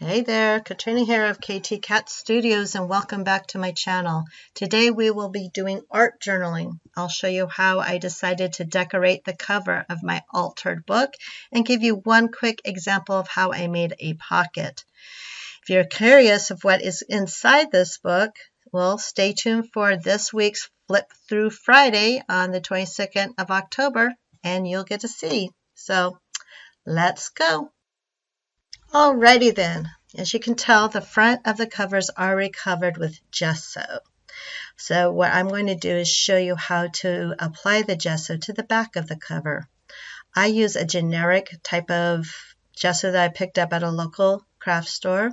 Hey there, Katrina here of KT Cat Studios, and welcome back to my channel. Today we will be doing art journaling. I'll show you how I decided to decorate the cover of my altered book and give you one quick example of how I made a pocket. If you're curious of what is inside this book, well, stay tuned for this week's Flip Through Friday on the 22nd of October, and you'll get to see. So let's go. Alrighty then, as you can tell, the front of the cover is already covered with gesso. So what I'm going to do is show you how to apply the gesso to the back of the cover. I use a generic type of gesso that I picked up at a local craft store.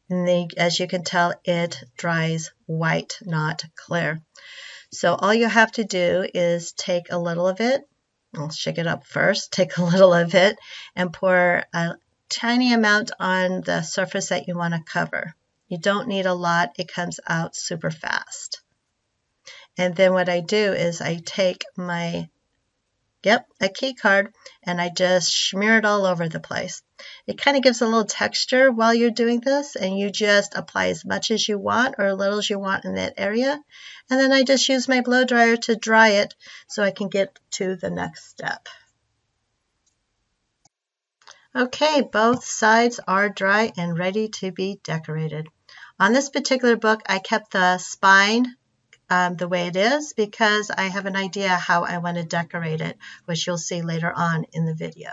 And as you can tell, it dries white, not clear. So all you have to do is take a little of it. I'll shake it up first. Take a little of it and pour a tiny amount on the surface that you want to cover. You don't need a lot. It comes out super fast. And then what I do is I take my, a key card, and I just smear it all over the place. It kind of gives a little texture while you're doing this, and you just apply as much as you want or as little as you want in that area. And then I just use my blow dryer to dry it so I can get to the next step. Okay, both sides are dry and ready to be decorated. On this particular book, I kept the spine the way it is because I have an idea how I want to decorate it, which you'll see later on in the video.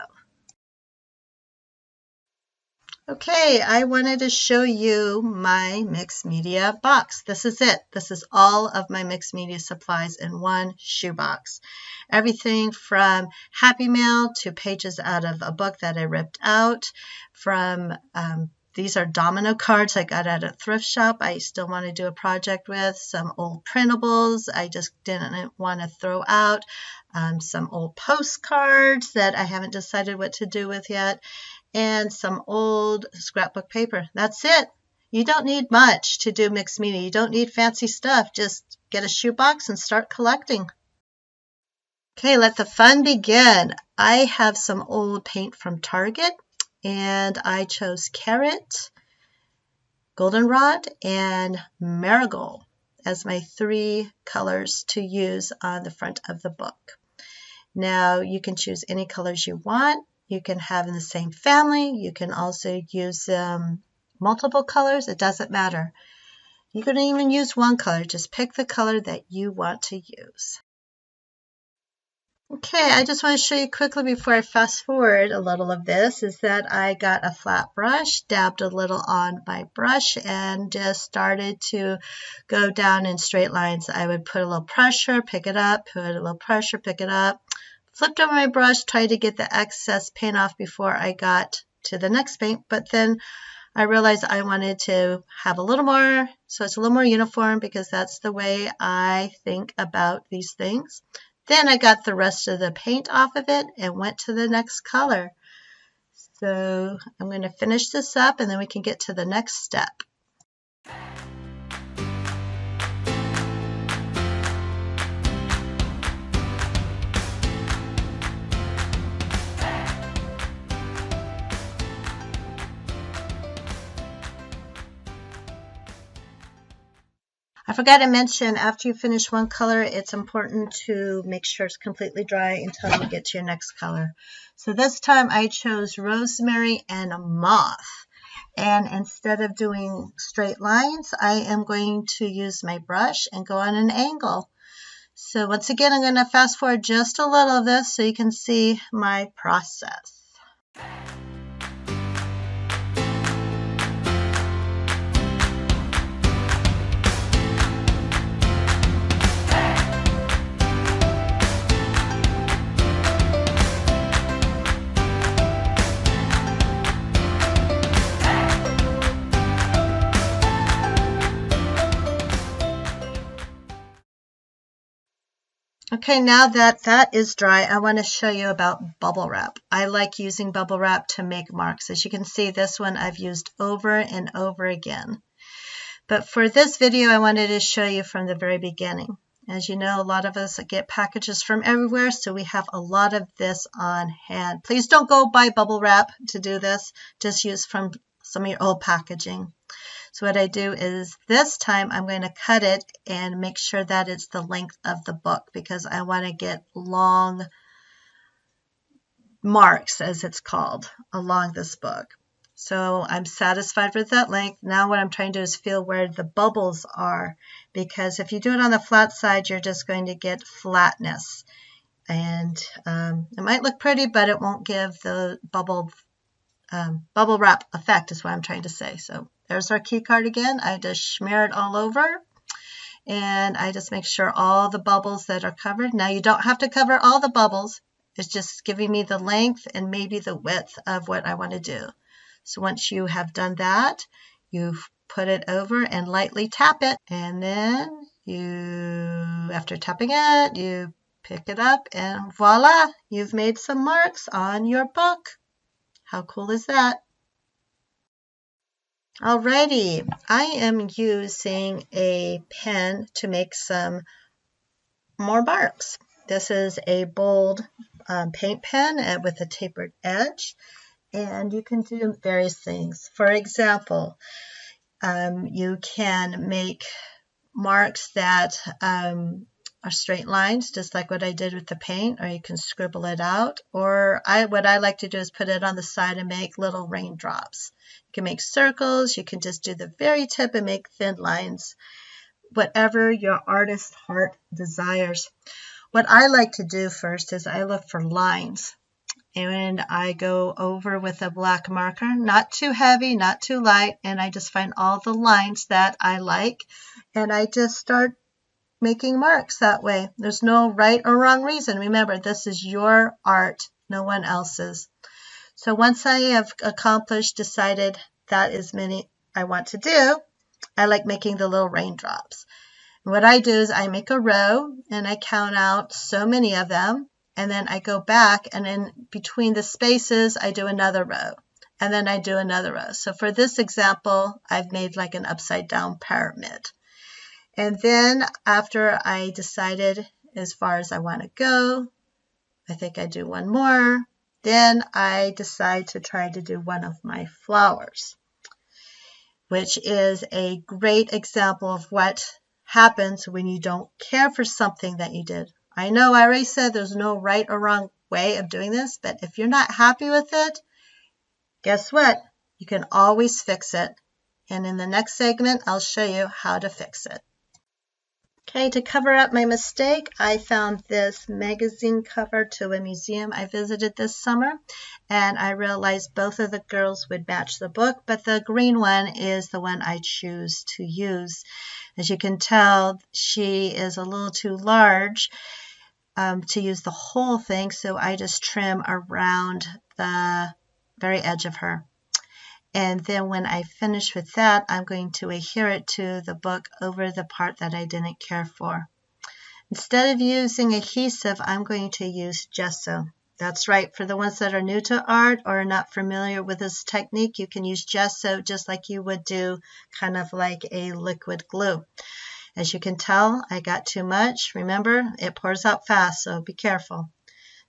Okay, I wanted to show you my mixed media box. This is it. This is all of my mixed media supplies in one shoebox. Everything from Happy Mail to pages out of a book that I ripped out. These are domino cards I got at a thrift shop I still want to do a project with. Some old printables I just didn't want to throw out. Some old postcards that I haven't decided what to do with yet. And some old scrapbook paper. That's it. You don't need much to do mixed media. You don't need fancy stuff. Just get a shoebox and start collecting. Okay, let the fun begin. I have some old paint from Target, and I chose Carrot, Goldenrod, and Marigold as my three colors to use on the front of the book. Now, you can choose any colors you want. You can have in the same family. You can also use multiple colors. It doesn't matter. You can even use one color. Just pick the color that you want to use. Okay, I just want to show you quickly before I fast forward a little of this is that I got a flat brush, dabbed a little on my brush, and just started to go down in straight lines. I would put a little pressure, pick it up, put a little pressure, pick it up. Flipped over my brush, tried to get the excess paint off before I got to the next paint, but then I realized I wanted to have a little more, so it's a little more uniform because that's the way I think about these things. Then I got the rest of the paint off of it and went to the next color. So I'm going to finish this up and then we can get to the next step. I forgot to mention, after you finish one color, it's important to make sure it's completely dry until you get to your next color. So this time I chose Rosemary and Moth. And instead of doing straight lines, I am going to use my brush and go on an angle. So once again, I'm going to fast forward just a little of this so you can see my process. Okay, now that that is dry, I want to show you about bubble wrap. I like using bubble wrap to make marks. As you can see, this one I've used over and over again. But for this video, I wanted to show you from the very beginning. As you know, a lot of us get packages from everywhere, so we have a lot of this on hand. Please don't go buy bubble wrap to do this. Just use from some of your old packaging. So what I do is this time I'm going to cut it and make sure that it's the length of the book, because I want to get long marks, as it's called, along this book. So I'm satisfied with that length. Now what I'm trying to do is feel where the bubbles are, because if you do it on the flat side, you're just going to get flatness. And it might look pretty, but it won't give the bubble wrap effect, is what I'm trying to say. So there's our key card again. I just smear it all over, and I just make sure all the bubbles that are covered. Now you don't have to cover all the bubbles. It's just giving me the length and maybe the width of what I want to do. So once you have done that, you put it over and lightly tap it. And then you, after tapping it, you pick it up and voila, you've made some marks on your book. How cool is that? Alrighty, I am using a pen to make some more marks. This is a bold paint pen with a tapered edge, and you can do various things. For example, you can make marks that are straight lines, just like what I did with the paint, or you can scribble it out. Or what I like to do is put it on the side and make little raindrops. You can make circles, you can just do the very tip and make thin lines, whatever your artist's heart desires. What I like to do first is I look for lines, and I go over with a black marker, not too heavy, not too light, and I just find all the lines that I like, and I just start making marks that way. There's no right or wrong reason. Remember, this is your art, no one else's. So once I have decided that is many I want to do, I like making the little raindrops. What I do is I make a row and I count out so many of them, and then I go back, and in between the spaces I do another row, and then I do another row. So for this example, I've made like an upside down pyramid. And then after I decided as far as I want to go, I think I do one more. Then I decide to try to do one of my flowers, which is a great example of what happens when you don't care for something that you did. I know I already said there's no right or wrong way of doing this, but if you're not happy with it, guess what? You can always fix it. And in the next segment, I'll show you how to fix it. Okay, to cover up my mistake, I found this magazine cover to a museum I visited this summer, and I realized both of the girls would match the book, but the green one is the one I choose to use. As you can tell, she is a little too large to use the whole thing, so I just trim around the very edge of her. And then when I finish with that, I'm going to adhere it to the book over the part that I didn't care for. Instead of using adhesive, I'm going to use gesso. That's right, for the ones that are new to art or are not familiar with this technique, you can use gesso just like you would do kind of like a liquid glue. As you can tell, I got too much. Remember, it pours out fast, so be careful.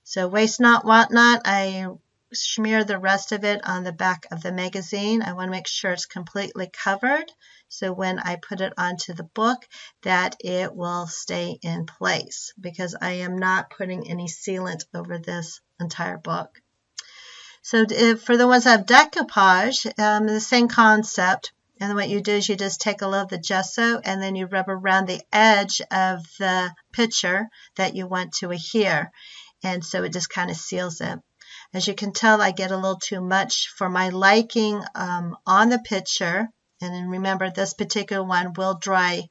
So waste not, want not. I smear the rest of it on the back of the magazine. I want to make sure it's completely covered, so when I put it onto the book that it will stay in place, because I am not putting any sealant over this entire book. So for the ones that have decoupage, the same concept, and what you do is you just take a little of the gesso and then you rub around the edge of the picture that you want to adhere, and so it just kind of seals it. As you can tell, I get a little too much for my liking on the picture. And then remember, this particular one will dry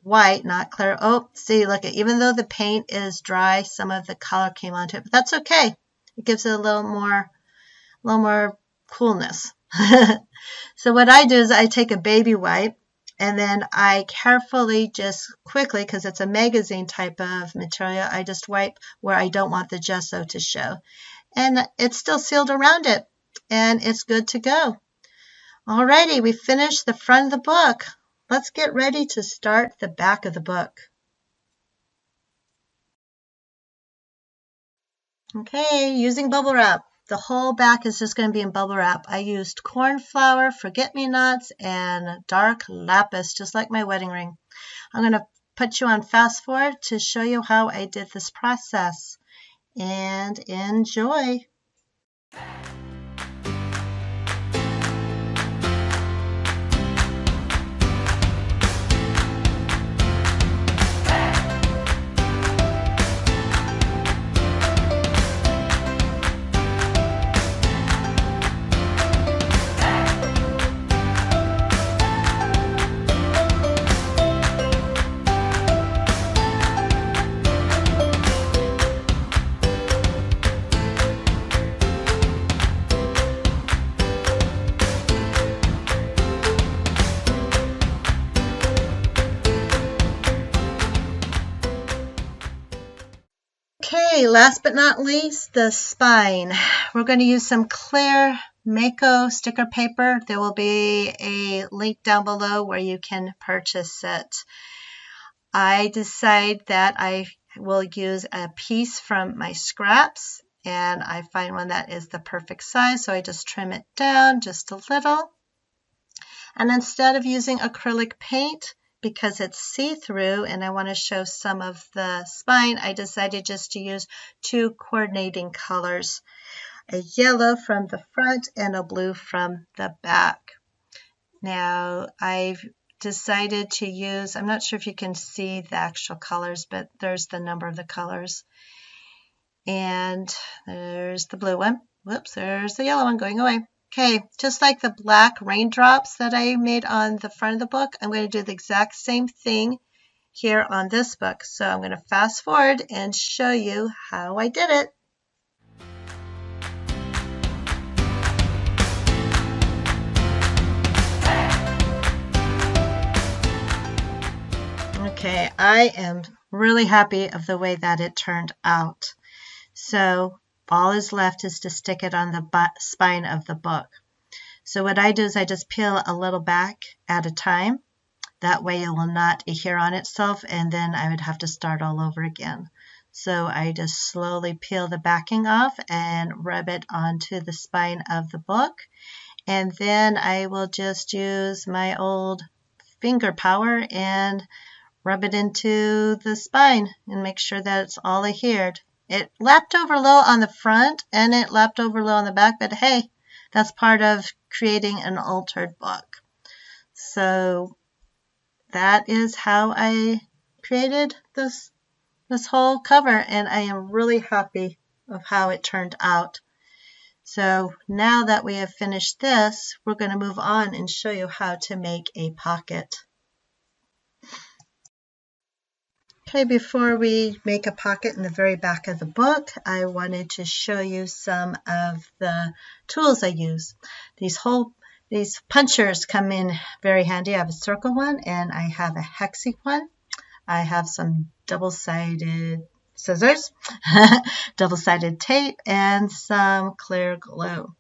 white, not clear. Oh, see, look, even though the paint is dry, some of the color came onto it. But that's okay. It gives it a little more coolness. So what I do is I take a baby wipe, and then I carefully, just quickly, because it's a magazine type of material, I just wipe where I don't want the gesso to show. And it's still sealed around it, and it's good to go. Alrighty, we finished the front of the book. Let's get ready to start the back of the book. Okay, using bubble wrap. the whole back is just going to be in bubble wrap. I used corn flour, forget-me-nots, and dark lapis, just like my wedding ring. I'm going to put you on fast forward to show you how I did this process. And enjoy. Okay, last but not least, the spine. We're going to use some clear Mako sticker paper. There will be a link down below where you can purchase it. I decide that I will use a piece from my scraps, and I find one that is the perfect size, so I just trim it down just a little. And instead of using acrylic paint, because it's see-through and I want to show some of the spine, I decided just to use two coordinating colors, a yellow from the front and a blue from the back. Now I've decided to use, I'm not sure if you can see the actual colors, but there's the number of the colors. And there's the blue one. Whoops, there's the yellow one going away. Okay, just like the black raindrops that I made on the front of the book, I'm going to do the exact same thing here on this book. So I'm going to fast forward and show you how I did it. Okay, I am really happy of the way that it turned out. So all is left is to stick it on the spine of the book. So what I do is I just peel a little back at a time. That way it will not adhere on itself, and then I would have to start all over again. So I just slowly peel the backing off and rub it onto the spine of the book. And then I will just use my old finger power and rub it into the spine and make sure that it's all adhered. It lapped over a little on the front and it lapped over a little on the back, but hey, that's part of creating an altered book. So that is how I created this whole cover, and I am really happy of how it turned out. So now that we have finished this, we're going to move on and show you how to make a pocket. Okay, before we make a pocket in the very back of the book, I wanted to show you some of the tools I use. These punchers come in very handy. I have a circle one and I have a hexy one. I have some double-sided scissors, double-sided tape, and some clear glue.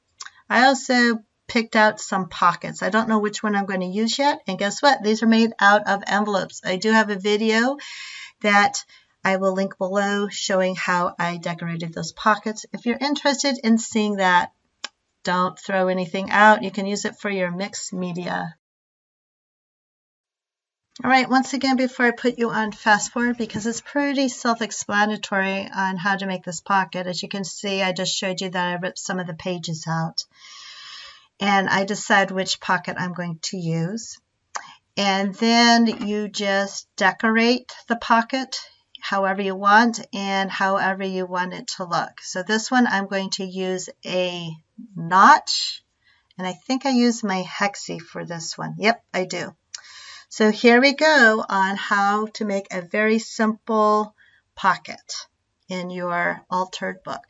I also picked out some pockets. I don't know which one I'm going to use yet, and guess what? These are made out of envelopes. I do have a video that I will link below showing how I decorated those pockets. If you're interested in seeing that, don't throw anything out. You can use it for your mixed media. All right, once again, before I put you on fast forward, because it's pretty self-explanatory on how to make this pocket. As you can see, I just showed you that I ripped some of the pages out. And I decide which pocket I'm going to use. And then you just decorate the pocket however you want and however you want it to look. So this one I'm going to use a notch, and I think I use my hexie for this one. Yep, I do. So here we go on how to make a very simple pocket in your altered book.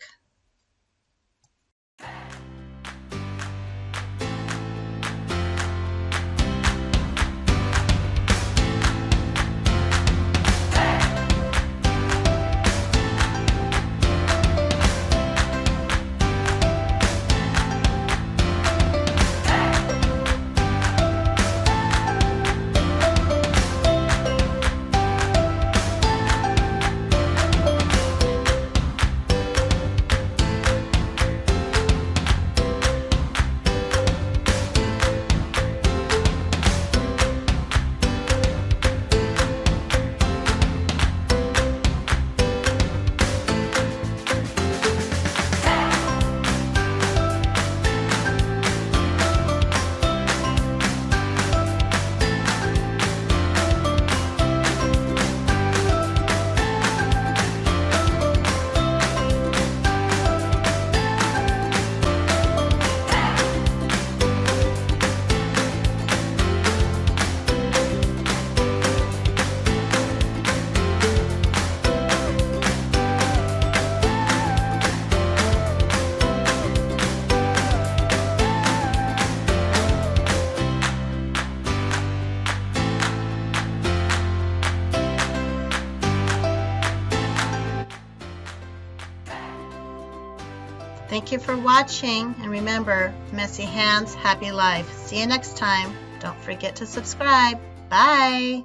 Thank you for watching, and remember, messy hands, happy life. See you next time. Don't forget to subscribe. Bye!